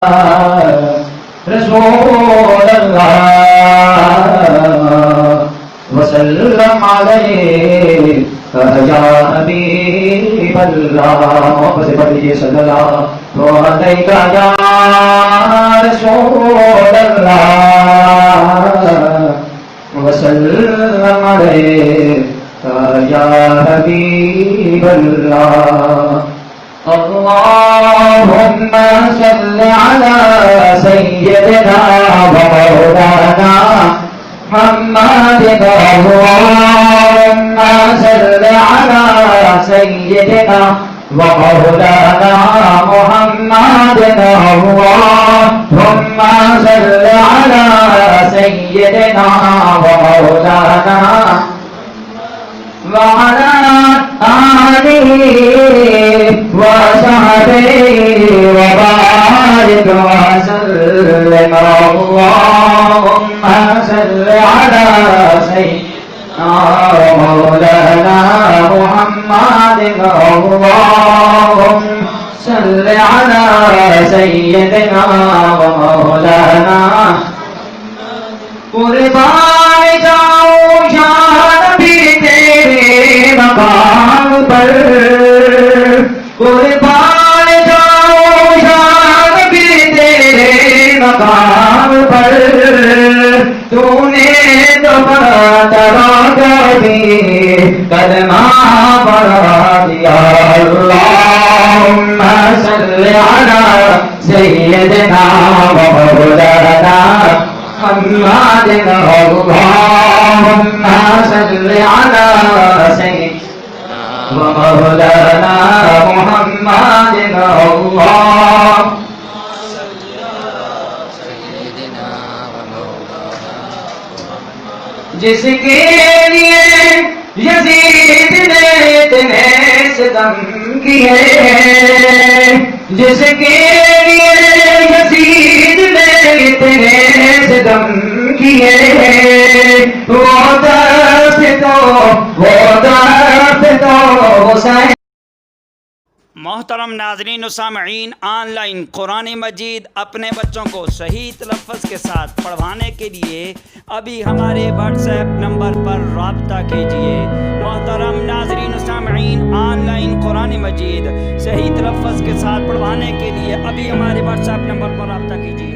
رسول اللہ وسلم علیہ یا حبیب اللہ. محبت سے پڑھ لیجیے صلی اللہ علیہ یا رسول اللہ وسلم علیہ یا حبیب اللہ. اللهم صل على سيدنا ومولانا محمد. اللهم صل على سيدنا ومولانا محمد. اللهم صل على سيدنا ومولانا وعلى آله وصحبه وبارك وسلم. اللهم صل على سيدنا ومولانا محمد. اللهم صل على سيدنا ومولانا. قربان جاؤں شان بھی تیرے مقام پر. قربان جاؤں شان بھی تیرے مقام پر. تو نے تو ترا کبھی کلمہ پڑھا دیا. اللہم صل علی سیدنا ومولانا محمد. اللهم صل على سيدنا ومولانا محمد. اللهم صل على سيدنا ومولانا محمد. جس کے لیے یزید نے اتنے ستم کیے, جس کے لیے یزید نے اتنے ستم کیے, وہ درد تو حسین. محترم ناظرین و سامعین, آن لائن قرآن مجید اپنے بچوں کو صحیح تلفظ کے ساتھ پڑھوانے کے لیے ابھی ہمارے واٹس ایپ نمبر پر رابطہ کیجیے. محترم ناظرین و سامعین, آن لائن قرآن مجید صحیح تلفظ کے ساتھ پڑھوانے کے لیے ابھی ہمارے واٹس ایپ نمبر پر رابطہ کیجیے.